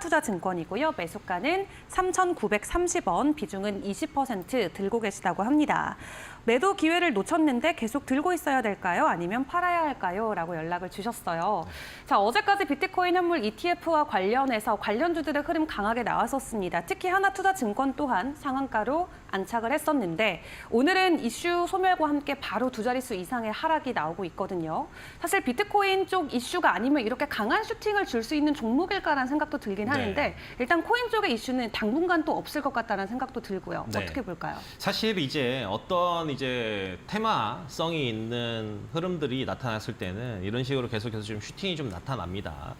하나투자증권이고요. 매수가는 3,930원, 비중은 20% 들고 계시다고 합니다. 매도 기회를 놓쳤는데 계속 들고 있어야 될까요? 아니면 팔아야 할까요? 라고 연락을 주셨어요. 자, 어제까지 비트코인 현물 ETF와 관련해서 관련주들의 흐름 강하게 나왔었습니다. 특히 하나투자증권 또한 상한가로 안착을 했었는데 오늘은 이슈 소멸과 함께 바로 두 자릿수 이상의 하락이 나오고 있거든요. 사실 비트코인 쪽 이슈가 아니면 이렇게 강한 슈팅을 줄 수 있는 종목일까라는 생각도 들긴 하는데 일단 코인 쪽의 이슈는 당분간 또 없을 것 같다는 생각도 들고요. 어떻게 볼까요? 사실 이제 어떤 이제 테마성이 있는 흐름들이 나타났을 때는 이런 식으로 계속해서 좀 슈팅이 좀 나타납니다.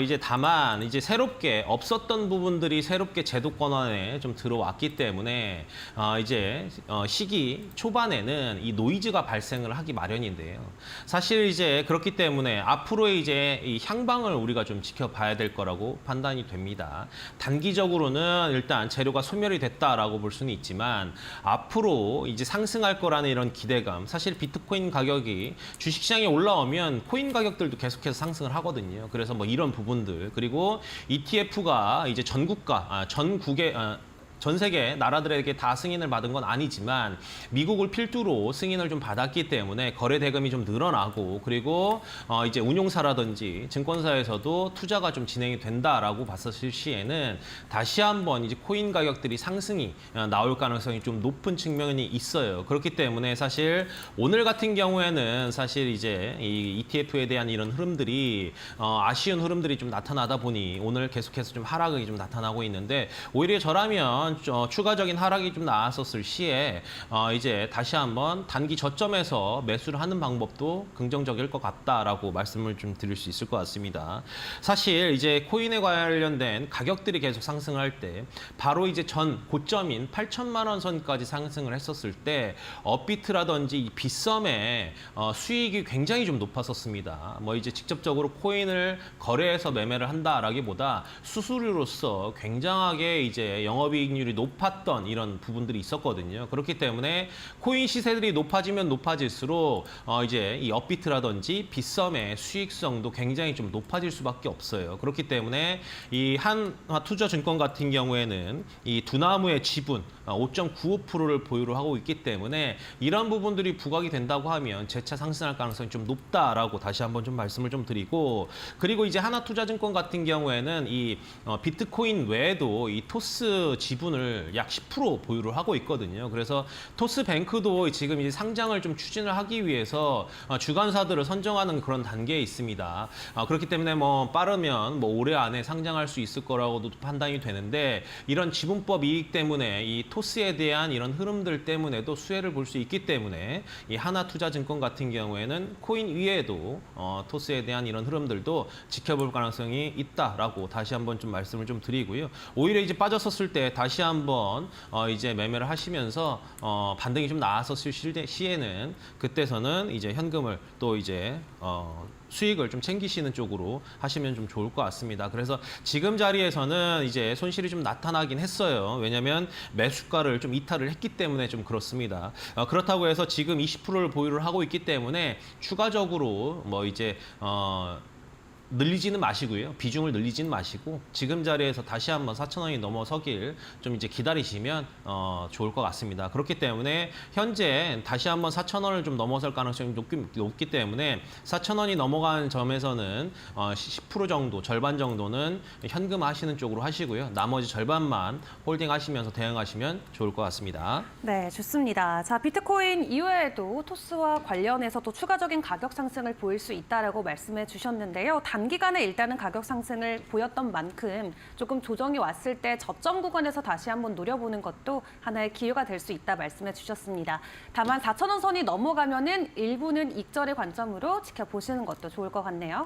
이제 다만 이제 새롭게 없었던 부분들이 새롭게 제도권 안에 좀 들어왔기 때문에 이제 시기 초반에는 이 노이즈가 발생을 하기 마련인데요. 사실 이제 그렇기 때문에 앞으로의 이제 이 향방을 우리가 좀 지켜봐야 될 거라고 판단이 됩니다. 단기적으로는 일단 재료가 소멸이 됐다라고 볼 수는 있지만 앞으로 이제 상승할 거라는 이런 기대감, 사실 비트코인 가격이 주식시장에 올라오면 코인 가격들도 계속해서 상승을 하거든요. 그래서 뭐 이런 부분들, 그리고 ETF가 이제 전 세계 나라들에게 다 승인을 받은 건 아니지만 미국을 필두로 승인을 좀 받았기 때문에 거래 대금이 좀 늘어나고, 그리고 이제 운용사라든지 증권사에서도 투자가 좀 진행이 된다라고 봤었을 시에는 다시 한번 이제 코인 가격들이 상승이 나올 가능성이 좀 높은 측면이 있어요. 그렇기 때문에 사실 오늘 같은 경우에는 사실 이제 이 ETF에 대한 이런 흐름들이 아쉬운 흐름들이 좀 나타나다 보니 오늘 계속해서 좀 하락이 좀 나타나고 있는데, 오히려 저라면 추가적인 하락이 좀 나왔었을 시에 이제 다시 한번 단기 저점에서 매수를 하는 방법도 긍정적일 것 같다라고 말씀을 좀 드릴 수 있을 것 같습니다. 사실 이제 코인에 관련된 가격들이 계속 상승할 때 바로 이제 전 고점인 8천만 원 선까지 상승을 했었을 때 업비트라든지 이 빗썸의 수익이 굉장히 좀 높았었습니다. 뭐 이제 직접적으로 코인을 거래해서 매매를 한다라기보다 수수료로서 굉장하게 이제 영업이익률이 높았던 이런 부분들이 있었거든요. 그렇기 때문에 코인 시세들이 높아지면 높아질수록 이제 이 업비트라든지 빗썸의 수익성도 굉장히 좀 높아질 수밖에 없어요. 그렇기 때문에 이 한화투자증권 같은 경우에는 이 두나무의 지분 5.95%를 보유를 하고 있기 때문에 이런 부분들이 부각이 된다고 하면 재차 상승할 가능성이 좀 높다라고 다시 한번 좀 말씀을 좀 드리고, 그리고 이제 하나투자증권 같은 경우에는 이 비트코인 외에도 이 토스 지분을 약 10% 보유를 하고 있거든요. 그래서 토스뱅크도 지금 이제 상장을 좀 추진을 하기 위해서 주관사들을 선정하는 그런 단계에 있습니다. 그렇기 때문에 뭐 빠르면 뭐 올해 안에 상장할 수 있을 거라고도 판단이 되는데, 이런 지분법 이익 때문에 이 토스에 대한 이런 흐름들 때문에도 수혜를 볼 수 있기 때문에 이 하나투자증권 같은 경우에는 코인 위에도 토스에 대한 이런 흐름들도 지켜볼 가능성이 있다라고 다시 한번 좀 말씀을 좀 드리고요. 오히려 이제 빠졌었을 때 다시 한번 이제 매매를 하시면서 반등이 좀 나왔었을 시에는 그때서는 이제 현금을 또 이제 수익을 좀 챙기시는 쪽으로 하시면 좀 좋을 것 같습니다. 그래서 지금 자리에서는 이제 손실이 좀 나타나긴 했어요. 왜냐하면 매수가를 좀 이탈을 했기 때문에 좀 그렇습니다. 그렇다고 해서 지금 20%를 보유를 하고 있기 때문에 추가적으로 뭐 이제 늘리지는 마시고요. 비중을 늘리지는 마시고 지금 자리에서 다시 한번 4,000원이 넘어서길 좀 이제 기다리시면 좋을 것 같습니다. 그렇기 때문에 현재 다시 한번 4,000원을 좀 넘어설 가능성이 높기 때문에 4,000원이 넘어간 점에서는 10% 정도, 절반 정도는 현금 하시는 쪽으로 하시고요. 나머지 절반만 홀딩 하시면서 대응하시면 좋을 것 같습니다. 네, 좋습니다. 자, 비트코인 이외에도 토스와 관련해서 또 추가적인 가격 상승을 보일 수 있다라고 말씀해 주셨는데요. 단기간에 일단은 가격 상승을 보였던 만큼 조금 조정이 왔을 때 저점 구간에서 다시 한번 노려보는 것도 하나의 기회가 될 수 있다 말씀해 주셨습니다. 다만 4,000원 선이 넘어가면은 일부는 익절의 관점으로 지켜보시는 것도 좋을 것 같네요.